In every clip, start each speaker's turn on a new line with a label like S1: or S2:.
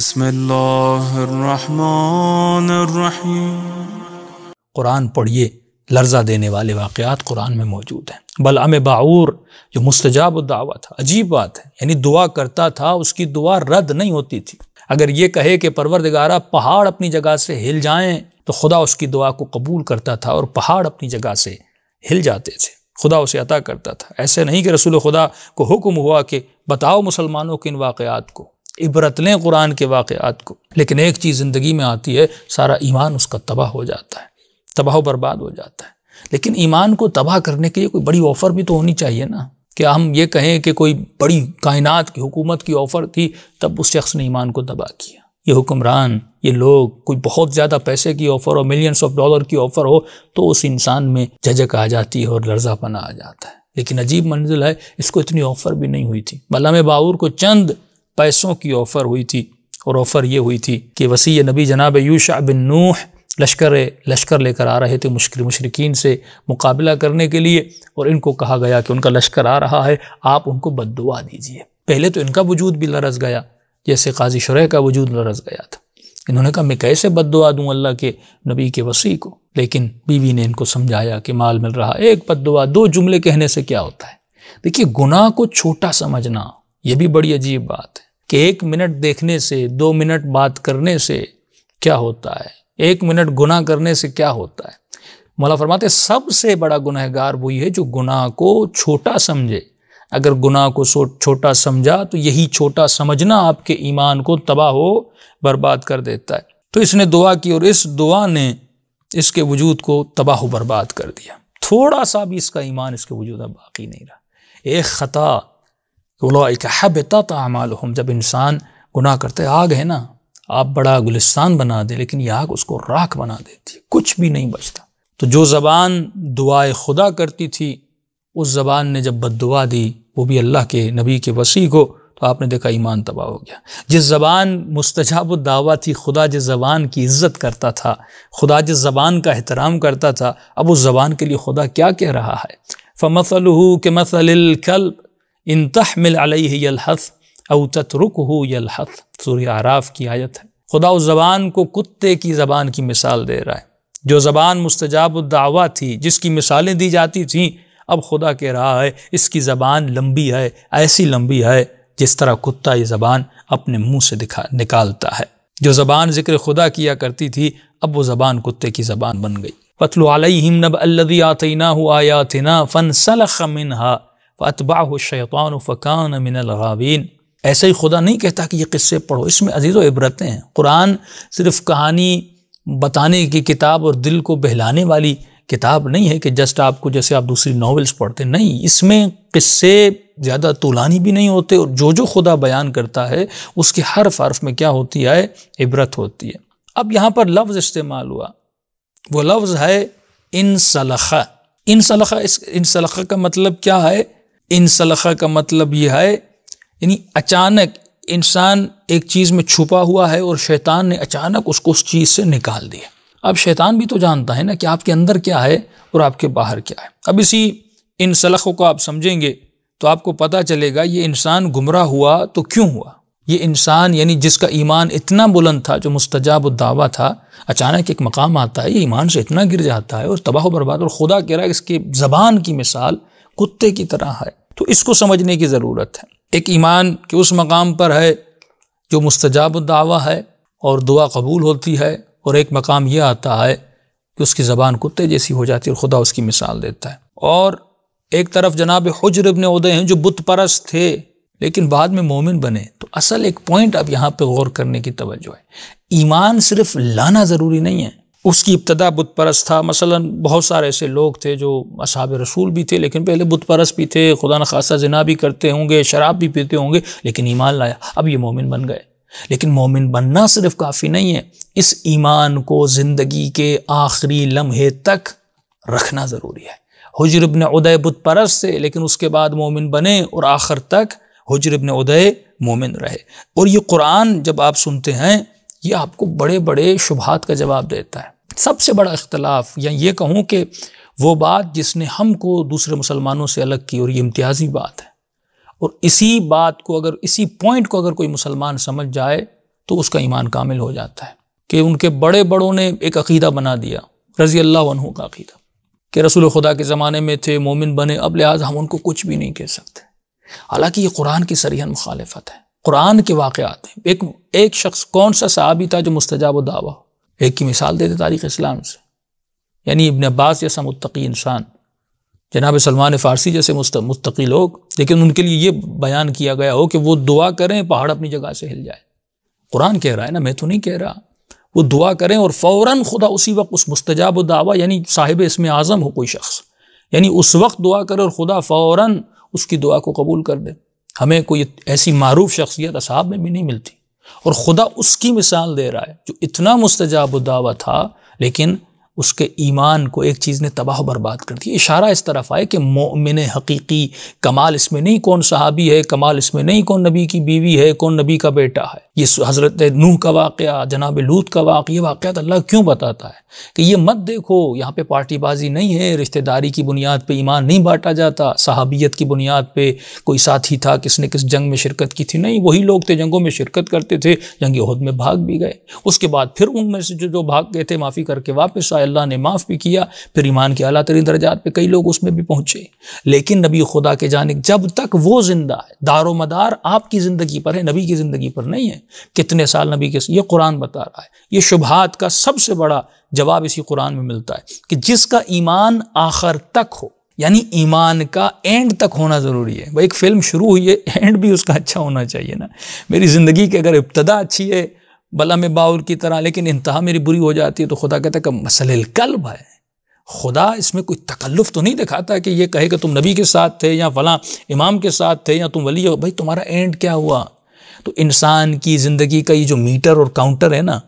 S1: بسم اللہ الرحمن الرحیم۔
S2: قرآن پڑھیے، لرزہ دینے والے واقعات قرآن میں موجود ہیں۔ بلعم باعور جو مستجاب الدعوہ تھا، عجیب بات ہے، یعنی دعا کرتا تھا، اس کی دعا رد نہیں ہوتی تھی۔ اگر یہ کہے کہ پروردگارہ پہاڑ اپنی جگہ سے ہل جائیں تو خدا اس کی دعا کو قبول کرتا تھا، اور پہاڑ اپنی جگہ سے ہل جاتے تھے، خدا اسے عطا کرتا تھا۔ ایسے نہیں کہ رسول خدا کو حکم ہوا کہ بتاؤ مسلمانوں کے ان واقعات کو، عبرت لیں قرآن کے واقعات کو، لیکن ایک چیز زندگی میں آتی ہے، سارا ایمان اس کا تباہ ہو جاتا ہے، تباہ و برباد ہو جاتا ہے۔ لیکن ایمان کو تباہ کرنے کے لیے کوئی بڑی آفر بھی تو ہونی چاہیے نا، کہ ہم یہ کہیں کہ کوئی بڑی کائنات کی حکومت کی آفر تھی تب اس شخص نے ایمان کو تباہ کیا۔ یہ حکمران، یہ لوگ، کوئی بہت زیادہ پیسے کی offer who, millions of dollar کی آفر ہو تو اس انسان میں جھجک آ جاتی ہے اور لرزہ پنا آ جاتا ہے۔ لیکن عجیب منزل ہے، اس کو اتنی آفر بھی نہیں ہوئی تھی۔ بلعم باعور کو چند پیسوں کی آفر ہوئی تھی، اور آفر یہ ہوئی تھی کہ وسیع نبی جناب یوشع بن نوح لشکر لے کر آ رہے تھے مشرکین سے مقابلہ کرنے کے لیے، اور ان کو کہا گیا کہ ان کا لشکر آ رہا ہے، آپ ان کو بد دعا دیجئے۔ پہلے تو ان کا وجود بھی لرز گیا، جیسے قاضی شرح کا وجود لرز گیا تھا۔ انہوں نے کہا میں کیسے بد دعا دوں اللہ کے نبی کے وصی کو؟ لیکن بیوی نے ان کو سمجھایا کہ مال مل رہا، ایک بد دعا، دو جملے کہنے سے کیا ہوتا ہے؟ دیکھیے، گناہ کو چھوٹا سمجھنا یہ بھی بڑی عجیب بات ہے کہ 1 منٹ دیکھنے سے، 2 منٹ بات کرنے سے کیا ہوتا ہے، 1 منٹ گناہ کرنے سے کیا ہوتا ہے؟ مولا فرماتے ہیں سب سے بڑا گنہگار وہی ہے جو گناہ کو چھوٹا سمجھے۔ اگر گناہ کو چھوٹا سمجھا تو یہی چھوٹا سمجھنا آپ کے ایمان کو تباہ و برباد کر دیتا ہے۔ تو اس نے دعا کی، اور اس دعا نے اس کے وجود کو تباہ و برباد کر دیا۔ تھوڑا سا بھی اس کا ایمان اس کے وجود میں باقی نہیں رہا۔ ایک خطا، اولئک حبطت اعمالہم، جب انسان گناہ کرتا ہے، آگ ہے نا، آپ بڑا گلستان بنا دے لیکن یہ آگ اس کو راکھ بنا دیتی، کچھ بھی نہیں بچتا۔ تو جو زبان دعائے خدا کرتی تھی، اس زبان نے جب بد دعا دی، وہ بھی اللہ کے نبی کے وصی کو، تو آپ نے دیکھا ایمان تباہ ہو گیا۔ جس زبان مستجاب الدعوہ تھی، خدا جس زبان کی عزت کرتا تھا، خدا جس زبان کا احترام کرتا تھا، اب اس زبان کے لیے خدا کیا کہہ رہا ہے؟ فَمَثَلُهُ كَمَثَلِ الْكَلْبِ إِن تَحْمِلْ عَلَيْهِ يَلْحَثْ أَوْ تَتْرُكْهُ يَلْحَثْ۔ سورہ اعراف کی آیت ہے۔ خدا اس زبان کو کتے کی زبان کی مثال دے رہا ہے۔ جو زبان مستجاب الدعوہ تھی، جس کی مثالیں دی جاتی تھیں، اب خدا کہہ رہا ہے اس کی زبان لمبی ہے، ایسی لمبی ہے جس طرح کتا یہ زبان اپنے منہ سے نکالتا ہے۔ جو زبان ذکر خدا کیا کرتی تھی، اب وہ زبان کتے کی زبان بن گئی۔ وَاتْلُ عَلَيْهِمْ نَبَأَ الَّذِي آتَيْنَاهُ آيَاتِنَا فَانسَلَخَ مِنْهَا فَأَتْبَعَهُ الشَّيْطَانُ فَكَانَ مِنَ الْغَاوِينَ۔ ایسے ہی خدا نہیں کہتا کہ یہ قصے پڑھو، اس میں عزیز و عبرتیں ہیں۔ قرآن صرف کہانی بتانے کی کتاب اور دل کو بہلانے والی کتاب نہیں ہے کہ جسٹ آپ کو جیسے آپ دوسری ناولز پڑھتے، نہیں، اس میں قصے زیادہ طولانی بھی نہیں ہوتے، اور جو خدا بیان کرتا ہے اس کے حرف میں کیا ہوتی ہے؟ عبرت ہوتی ہے۔ اب یہاں پر لفظ استعمال ہوا، وہ لفظ ہے انسلخ۔ انسلخ کا مطلب کیا ہے؟ انسلخ کا مطلب یہ ہے، یعنی اچانک انسان ایک چیز میں چھپا ہوا ہے اور شیطان نے اچانک اس کو اس چیز سے نکال دیا۔ اب شیطان بھی تو جانتا ہے نا کہ آپ کے اندر کیا ہے اور آپ کے باہر کیا ہے۔ اب اسی انسلخ کو آپ سمجھیں گے تو آپ کو پتہ چلے گا یہ انسان گمراہ ہوا تو کیوں ہوا۔ یہ انسان یعنی جس کا ایمان اتنا بلند تھا، جو مستجاب الدعوہ تھا، اچانک ایک مقام آتا ہے، یہ ایمان سے اتنا گر جاتا ہے اور تباہ و برباد، اور خدا کہہ رہا ہے اس کی زبان کی مثال کتے کی طرح ہے۔ تو اس کو سمجھنے کی ضرورت ہے۔ ایک ایمان کے اس مقام پر ہے جو مستجاب الدعوہ ہے اور دعا قبول ہوتی ہے، اور ایک مقام یہ آتا ہے کہ اس کی زبان کتے جیسی ہو جاتی ہے اور خدا اس کی مثال دیتا ہے۔ اور ایک طرف جناب حجر ابن عدی ہیں جو بت پرست تھے لیکن بعد میں مومن بنے۔ تو اصل ایک پوائنٹ اب یہاں پہ غور کرنے کی توجہ ہے، ایمان صرف لانا ضروری نہیں ہے۔ اس کی ابتدا بت پرست تھا، مثلا بہت سارے ایسے لوگ تھے جو اصحاب رسول بھی تھے لیکن پہلے بت پرست بھی تھے، خدا نخواستہ زنا بھی کرتے ہوں گے، شراب بھی پیتے ہوں گے، لیکن ایمان لایا، اب یہ مومن بن گئے۔ لیکن مومن بننا صرف کافی نہیں ہے، اس ایمان کو زندگی کے آخری لمحے تک رکھنا ضروری ہے۔ حجر ابن عدی بت پرست سے، لیکن اس کے بعد مومن بنے اور آخر تک حجر ابن عدی مومن رہے۔ اور یہ قرآن جب آپ سنتے ہیں، یہ آپ کو بڑے بڑے شبہات کا جواب دیتا ہے۔ سب سے بڑا اختلاف، یا یہ کہوں کہ وہ بات جس نے ہم کو دوسرے مسلمانوں سے الگ کی، اور یہ امتیازی بات ہے، اور اسی بات کو اگر، اسی پوائنٹ کو اگر کوئی مسلمان سمجھ جائے تو اس کا ایمان کامل ہو جاتا ہے کہ ان کے بڑے بڑوں نے ایک عقیدہ بنا دیا رضی اللہ عنہ کا عقیدہ کہ رسول خدا کے زمانے میں تھے، مومن بنے، اب لہٰذا ہم ان کو کچھ بھی نہیں کہہ سکتے، حالانکہ یہ قرآن کی صریحاً مخالفت ہے، قرآن کے واقعات ہیں۔ ایک شخص کون سا صحابی تھا جو مستجاب الدعوہ؟ ایک کی مثال دیتے تاریخ اسلام سے، یعنی ابن عباس جیسا متقی انسان، جناب سلمان فارسی جیسے متقی لوگ، لیکن ان کے لیے یہ بیان کیا گیا ہو کہ وہ دعا کریں پہاڑ اپنی جگہ سے ہل جائے۔ قرآن کہہ رہا ہے نا، میں تو نہیں کہہ رہا، وہ دعا کریں اور فوراً خدا اسی وقت اس مستجاب الدعوہ یعنی صاحب اسم اعظم ہو کوئی شخص، یعنی اس وقت دعا کرے اور خدا فوراً اس کی دعا کو قبول کر دے۔ ہمیں کوئی ایسی معروف شخصیت اصحاب میں بھی نہیں ملتی، اور خدا اس کی مثال دے رہا ہے جو اتنا مستجاب الدعوہ تھا لیکن اس کے ایمان کو ایک چیز نے تباہ و برباد کر دیا۔ اشارہ اس طرف آئے کہ مومن حقیقی کمال اس میں نہیں کون صحابی ہے، کمال اس میں نہیں کون نبی کی بیوی ہے، کون نبی کا بیٹا ہے۔ یہ حضرت نوح کا واقعہ، جناب لوط کا واقعہ، یہ واقعات اللہ کیوں بتاتا ہے کہ یہ مت دیکھو یہاں پہ پارٹی بازی نہیں ہے، رشتہ داری کی بنیاد پہ ایمان نہیں بانٹا جاتا، صحابیت کی بنیاد پہ کوئی ساتھی تھا کس نے کس جنگ میں شرکت کی تھی، نہیں، وہی لوگ تھے جنگوں میں شرکت کرتے تھے، جنگ احد میں بھاگ بھی گئے، اس کے بعد پھر ان میں سے جو بھاگ گئے تھے معافی کر کے واپس آئے، اللہ نے معاف بھی کیا، پھر ایمان کے اعلیٰ ترین درجات پہ کئی لوگ اس میں بھی پہنچے۔ لیکن نبی خدا کے جانب جب تک وہ زندہ ہے، دار و مدار آپ کی زندگی پر ہے، نبی کی زندگی پر نہیں ہے۔ کتنے سال نبی کے، یہ قرآن بتا رہا ہے۔ یہ شبہات کا سب سے بڑا جواب اسی قرآن میں ملتا ہے کہ جس کا ایمان آخر تک ہو، یعنی ایمان کا اینڈ تک ہونا ضروری ہے۔ وہ ایک فلم شروع ہوئی ہے، اینڈ بھی اس کا اچھا ہونا چاہیے نا۔ میری زندگی کی اگر ابتدا اچھی ہے بلا میں باول کی طرح لیکن انتہا میری بری ہو جاتی ہے تو خدا کہتا ہے کہ مسئلہ القلب ہے۔ خدا اس میں کوئی تکلف تو نہیں دکھاتا کہ یہ کہے کہ تم نبی کے ساتھ تھے یا فلاں امام کے ساتھ تھے یا تم ولی ہو، بھائی تمہارا اینڈ کیا ہوا؟ تو انسان کی زندگی کا یہ جو میٹر اور کاؤنٹر ہے نا،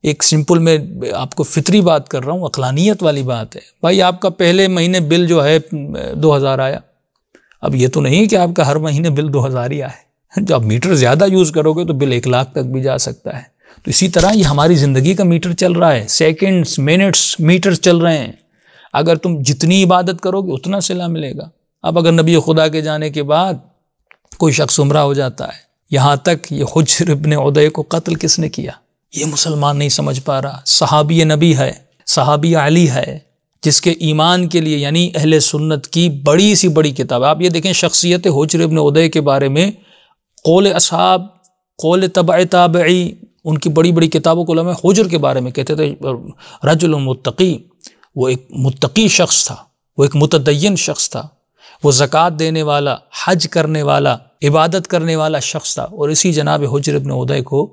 S2: ایک سمپل میں آپ کو فطری بات کر رہا ہوں، عقلانیت والی بات ہے۔ بھائی آپ کا پہلے مہینے بل جو ہے 2000 آیا، اب یہ تو نہیں کہ آپ کا ہر مہینے بل 2000 ہی آئے، جو آپ میٹر زیادہ یوز کرو گے تو بل 1 لاکھ تک بھی جا سکتا ہے۔ تو اسی طرح یہ ہماری زندگی کا میٹر چل رہا ہے، سیکنڈز منٹس میٹر چل رہے ہیں۔ اگر تم جتنی عبادت کرو گے اتنا صلہ ملے گا۔ اب اگر نبی خدا کے جانے کے بعد کوئی شخص عمرہ ہو جاتا ہے، یہاں تک یہ حجر ابن عدی کو قتل کس نے کیا یہ مسلمان نہیں سمجھ پا رہا۔ صحابی نبی ہے، صحابی علی ہے، جس کے ایمان کے لیے یعنی اہل سنت کی بڑی سی بڑی کتاب۔ آپ یہ دیکھیں شخصیت حجر ابن عدی کے بارے میں قول اصحاب، قول تبع تابعی، ان کی بڑی بڑی کتابوں کو علماء حجر کے بارے میں کہتے تھے رجل متقی، وہ ایک متقی شخص تھا، وہ ایک متدین شخص تھا، وہ زکوٰۃ دینے والا، حج کرنے والا، عبادت کرنے والا شخص تھا۔ اور اسی جناب حجر ابن عدی کو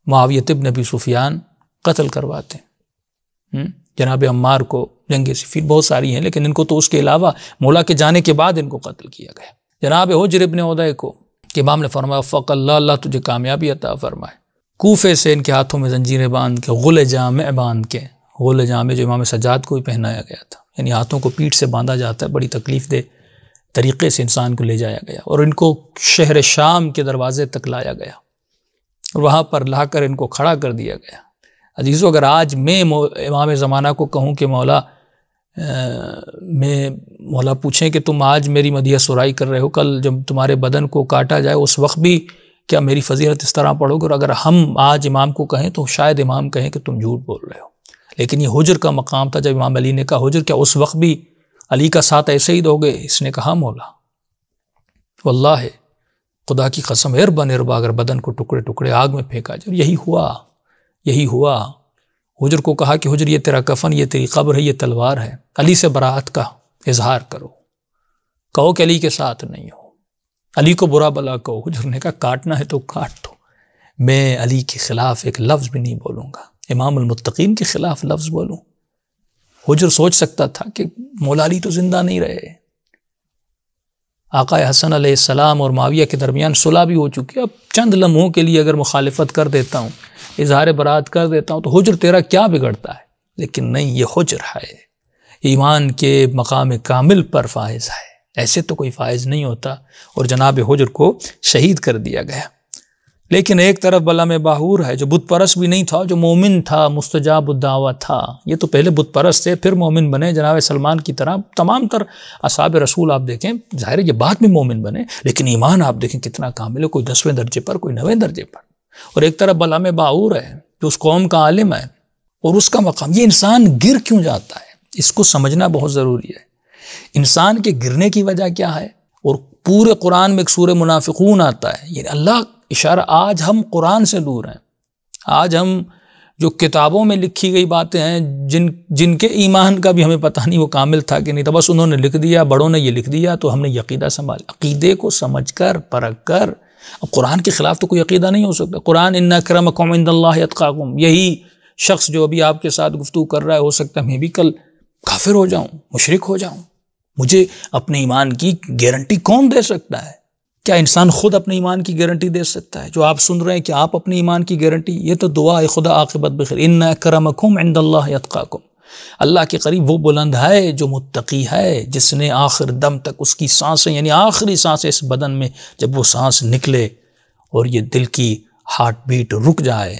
S2: معاویہ ابن ابی سفیان قتل کرواتے ہیں، جناب عمار کو جنگ صفین، بہت ساری ہیں لیکن ان کو تو اس کے علاوہ مولا کے جانے کے بعد ان کو قتل کیا گیا۔ جناب حجر ابن عدی کو کہ امام نے فرمایا فق اللہ، اللہ تجھے کامیابی عطا فرمائے۔ کوفے سے ان کے ہاتھوں میں زنجیریں باندھ کے، غل جامع باندھ کے، غل جامع جو امام سجاد کو بھی پہنایا گیا تھا، یعنی ہاتھوں کو پیٹھ سے باندھا جاتا ہے، بڑی تکلیف دہ طریقے سے انسان کو لے جایا گیا اور ان کو شہر شام کے دروازے تک لایا گیا اور وہاں پر لا کر ان کو کھڑا کر دیا گیا۔ عزیزو، اگر آج میں امام زمانہ کو کہوں کہ مولا پوچھیں کہ تم آج میری مدیح سرائی کر رہے ہو، کل جب تمہارے بدن کو کاٹا جائے اس وقت بھی کیا میری فضیلت اس طرح پڑھو گے؟ اور اگر ہم آج امام کو کہیں تو شاید امام کہیں کہ تم جھوٹ بول رہے ہو۔ لیکن یہ حجر کا مقام تھا، جب امام علی نے کہا حجر کیا اس وقت بھی علی کا ساتھ ایسے ہی دو گے؟ اس نے کہا مولا واللہ خدا کی قسم اربا نربا اگر بدن کو ٹکڑے ٹکڑے آگ میں پھینکا جائے۔ یہی ہوا۔ حجر کو کہا کہ حجر یہ تیرا کفن، یہ تیری قبر ہے، یہ تلوار ہے، علی سے براعت کا اظہار کرو، کہو کہ علی کے ساتھ نہیں ہو، علی کو برا بلا کہو۔ حجر نے کہا کاٹنا ہے تو کاٹ دو، میں علی کے خلاف ایک لفظ بھی نہیں بولوں گا، امام المتقین کے خلاف لفظ بولوں۔ حجر سوچ سکتا تھا کہ مولا علی تو زندہ نہیں رہے، آقا حسن علیہ السلام اور معاویہ کے درمیان صلح بھی ہو چکی، اب چند لمحوں کے لیے اگر مخالفت کر دیتا ہوں، اظہار برات کر دیتا ہوں تو حجر تیرا کیا بگڑتا ہے؟ لیکن نہیں، یہ حجر ہے، ایمان کے مقام کامل پر فائز ہے، ایسے تو کوئی فائز نہیں ہوتا، اور جناب حجر کو شہید کر دیا گیا۔ لیکن ایک طرف بلا میں باہور ہے جو بت پرست بھی نہیں تھا، جو مومن تھا، مستجاب الدعوہ تھا۔ یہ تو پہلے بت پرست تھے پھر مومن بنے، جناب سلمان کی طرح تمام تر اصحاب رسول آپ دیکھیں، ظاہر ہے یہ بعد میں مومن بنے، لیکن ایمان آپ دیکھیں کتنا کامل ہے، کوئی 10ویں درجے پر، کوئی 9ویں درجے پر۔ اور ایک طرف بلعم باعور ہے جو اس قوم کا عالم ہے اور اس کا مقام. یہ انسان گر کیوں جاتا ہے اس کو سمجھنا بہت ضروری ہے. انسان کے گرنے کی وجہ کیا ہے؟ اور پورے قرآن میں ایک سورہ منافقون آتا ہے. یعنی اللہ اشارہ، آج ہم قرآن سے دور ہیں. آج ہم جو کتابوں میں لکھی گئی باتیں ہیں جن کے ایمان کا بھی ہمیں پتہ نہیں وہ کامل تھا کہ نہیں تھا، بس انہوں نے لکھ دیا، بڑوں نے یہ لکھ دیا تو ہم نے یہ عقیدہ سنبھالا. عقیدے کو سمجھ کر پرکھ کر. اب قرآن کے خلاف تو کوئی عقیدہ نہیں ہو سکتا. قرآن ان اکرمکم عند اللہ اتقاکم، یہی شخص جو ابھی آپ کے ساتھ گفتگو کر رہا ہے، ہو سکتا ہے میں بھی کل کافر ہو جاؤں، مشرک ہو جاؤں. مجھے اپنے ایمان کی گارنٹی کون دے سکتا ہے؟ کیا انسان خود اپنے ایمان کی گارنٹی دے سکتا ہے؟ جو آپ سن رہے ہیں کہ آپ اپنے ایمان کی گارنٹی، یہ تو دعا ہے خدا عاقبت بخیر. ان اکرمکم عند اللہ اتقاکم. اللہ کے قریب وہ بلند ہے جو متقی ہے، جس نے آخر دم تک اس کی سانسیں، یعنی آخری سانسیں اس بدن میں جب وہ سانس نکلے اور یہ دل کی ہارٹ بیٹ رک جائے،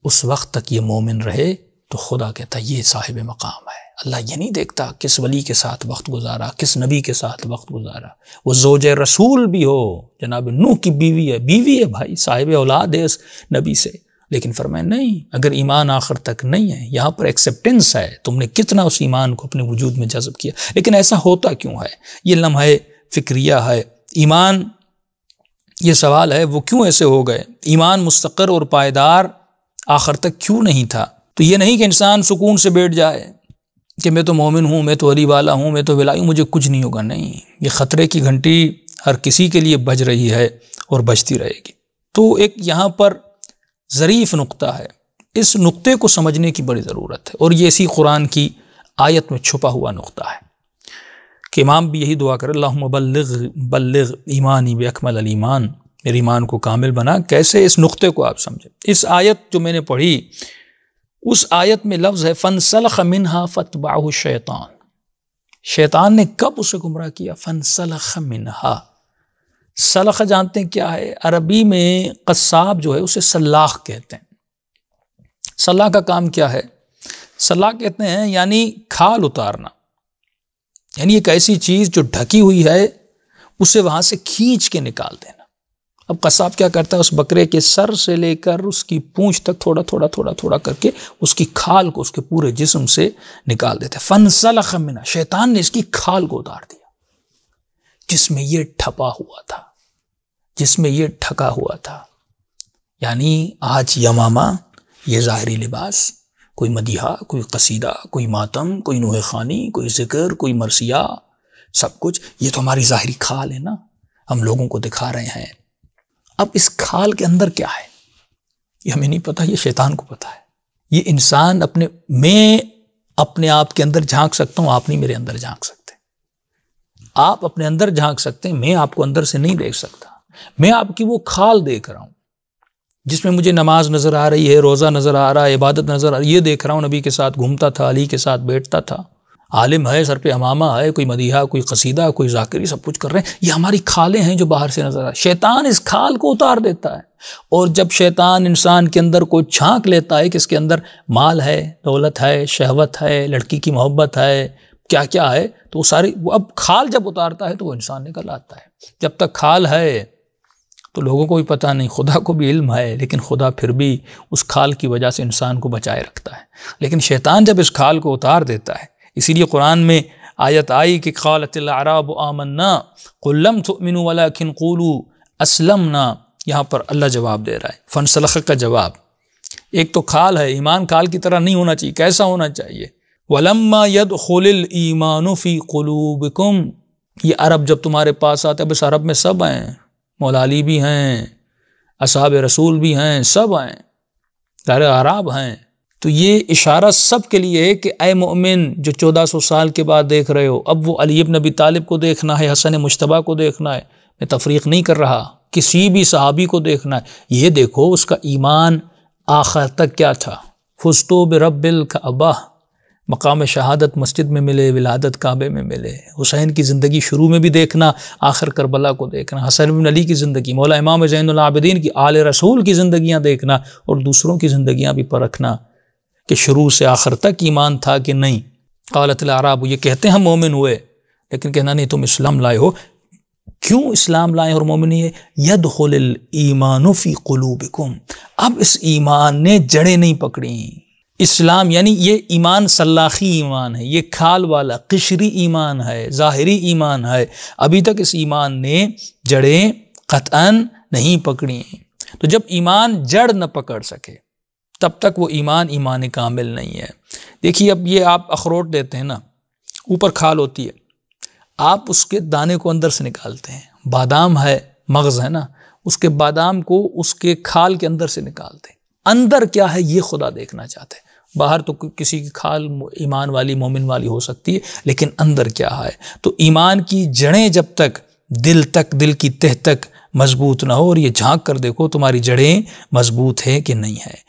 S2: اس وقت تک یہ مومن رہے، تو خدا کہتا ہے یہ صاحب مقام ہے. اللہ یہ نہیں دیکھتا کس ولی کے ساتھ وقت گزارا، کس نبی کے ساتھ وقت گزارا. وہ زوج رسول بھی ہو، جناب نوح کی بیوی ہے بھائی، صاحب اولاد ہے اس نبی سے، لیکن فرمائے نہیں، اگر ایمان آخر تک نہیں ہے، یہاں پر ایکسیپٹنس ہے، تم نے کتنا اس ایمان کو اپنے وجود میں جذب کیا. لیکن ایسا ہوتا کیوں ہے؟ یہ لمحہ فکریہ ہے. ایمان، یہ سوال ہے وہ کیوں ایسے ہو گئے؟ ایمان مستقر اور پائیدار آخر تک کیوں نہیں تھا؟ تو یہ نہیں کہ انسان سکون سے بیٹھ جائے کہ میں تو مومن ہوں، میں تو ولی والا ہوں، میں تو ولائی ہوں، مجھے کچھ نہیں ہوگا. نہیں، یہ خطرے کی گھنٹی ہر کسی کے لیے بج رہی ہے اور بجتی رہے گی. تو ایک یہاں پر ظریف نقطہ ہے، اس نقطے کو سمجھنے کی بڑی ضرورت ہے، اور یہ اسی قرآن کی آیت میں چھپا ہوا نقطہ ہے کہ امام بھی یہی دعا کرے، اللہم بلغ ایمانی باکمل الایمان، میرے ایمان کو کامل بنا. کیسے؟ اس نقطے کو آپ سمجھیں. اس آیت جو میں نے پڑھی، اس آیت میں لفظ ہے فَانْسَلَخَ مِنْهَا فَاتْبَعَهُ الشَّيْطَانُ. شیطان نے کب اسے گمراہ کیا؟ فَانْسَلَخَ مِنْهَا. سلخ جانتے ہیں کیا ہے؟ عربی میں قصاب جو ہے اسے سلاخ کہتے ہیں. سلاخ کا کام کیا ہے؟ سلاخ کہتے ہیں یعنی کھال اتارنا، یعنی ایک ایسی چیز جو ڈھکی ہوئی ہے اسے وہاں سے کھینچ کے نکال دینا. اب قصاب کیا کرتا ہے؟ اس بکرے کے سر سے لے کر اس کی پونچھ تک تھوڑا تھوڑا کر کے اس کی کھال کو اس کے پورے جسم سے نکال دیتے. فَانْسَلَخَ مِنْهَا، شیطان نے اس کی کھال کو اتار دیا جس میں یہ ٹھپا ہوا تھا، جس میں یہ ڈھکا ہوا تھا. یعنی آج یمامہ، یہ ظاہری لباس، کوئی مدیحہ، کوئی قصیدہ، کوئی ماتم، کوئی نوحہ خوانی، کوئی ذکر، کوئی مرثیہ، سب کچھ یہ تو ہماری ظاہری کھال ہے نا، ہم لوگوں کو دکھا رہے ہیں. اب اس کھال کے اندر کیا ہے یہ ہمیں نہیں پتا، یہ شیطان کو پتا ہے. یہ انسان میں اپنے آپ کے اندر جھانک سکتا ہوں، آپ نہیں میرے اندر جھانک سکتے. آپ اپنے اندر جھانک سکتے ہیں، میں آپ کو اندر سے نہیں دیکھ سکتا. میں آپ کی وہ کھال دیکھ رہا ہوں جس میں مجھے نماز نظر آ رہی ہے، روزہ نظر آ رہا ہے، عبادت نظر آ رہی ہے. یہ دیکھ رہا ہوں نبی کے ساتھ گھومتا تھا، علی کے ساتھ بیٹھتا تھا، عالم ہے، سر پہ امامہ ہے، کوئی مدیحہ، کوئی قصیدہ، کوئی ذاکری، سب کچھ کر رہے ہیں. یہ ہماری کھالیں ہیں جو باہر سے نظر آ. شیطان اس کھال کو اتار دیتا ہے، اور جب شیطان انسان کے اندر کوئی چھانک لیتا ہے کہ اس کے اندر مال ہے، دولت ہے، شہوت ہے، لڑکی کی محبت ہے، کیا کیا ہے، تو وہ ساری اب کھال جب اتارتا ہے تو وہ انسان نکل آتا ہے. جب تک کھال ہے تو لوگوں کو بھی پتہ نہیں، خدا کو بھی علم ہے، لیکن خدا پھر بھی اس کھال کی وجہ سے انسان کو بچائے رکھتا ہے. لیکن شیطان جب اس کھال کو اتار دیتا ہے، اسی لیے قرآن میں آیت آئی کہ قالت الاعراب آمنا قل لم تؤمنوا ولكن قولوا اسلمنا. یہاں پر اللہ جواب دے رہا ہے، فانسلخ کا جواب. ایک تو کھال ہے، ایمان کھال کی طرح نہیں ہونا چاہیے. کیسا ہونا چاہیے؟ ولما يدخل الايمان في قلوبكم. یہ عرب جب تمہارے پاس آتے ہیں، بس عرب میں سب ہیں، مولا علی بھی ہیں، اصحاب رسول بھی ہیں، سب ہیں، سارے عرب ہیں. تو یہ اشارہ سب کے لیے ہے کہ اے مومن جو 1400 سال کے بعد دیکھ رہے ہو، اب وہ علی ابن ابی طالب کو دیکھنا ہے، حسن مجتبیٰ کو دیکھنا ہے. میں تفریق نہیں کر رہا، کسی بھی صحابی کو دیکھنا ہے. یہ دیکھو اس کا ایمان آخر تک کیا تھا. فزتو برب الکعبہ، مقام شہادت مسجد میں ملے، ولادت کعبے میں ملے. حسین کی زندگی شروع میں بھی دیکھنا، آخر کربلا کو دیکھنا. حسن بن علی کی زندگی، مولا امام زین العابدین کی، آل رسول کی زندگیاں دیکھنا، اور دوسروں کی زندگیاں بھی پرکھنا کہ شروع سے آخر تک ایمان تھا کہ نہیں. قالت الاعراب، یہ کہتے ہیں ہم مومن ہوئے، لیکن کہنا نہیں تم اسلام لائے ہو. کیوں اسلام لائیں اور مومن یہ یدخل الایمان فی قلوبکم، اب اس ایمان نے جڑیں نہیں پکڑیں۔ اسلام یعنی یہ ایمان سلاخی ایمان ہے، یہ کھال والا قشری ایمان ہے، ظاہری ایمان ہے، ابھی تک اس ایمان نے جڑیں قطعاً نہیں پکڑی ہیں۔ تو جب ایمان جڑ نہ پکڑ سکے تب تک وہ ایمان کامل نہیں ہے۔ دیکھیے اب یہ آپ اخروٹ لیتے ہیں نا، اوپر کھال ہوتی ہے، آپ اس کے دانے کو اندر سے نکالتے ہیں، بادام ہے، مغز ہے نا، اس کے بادام کو اس کے کھال کے اندر سے نکالتے ہیں، اندر کیا ہے یہ خدا دیکھنا چاہتے ہیں۔ باہر تو کسی کی کھال ایمان والی مومن والی ہو سکتی ہے، لیکن اندر کیا ہے؟ تو ایمان کی جڑیں جب تک دل کی تہ تک مضبوط نہ ہو، اور یہ جھانک کر دیکھو تمہاری جڑیں مضبوط ہے کہ نہیں ہے۔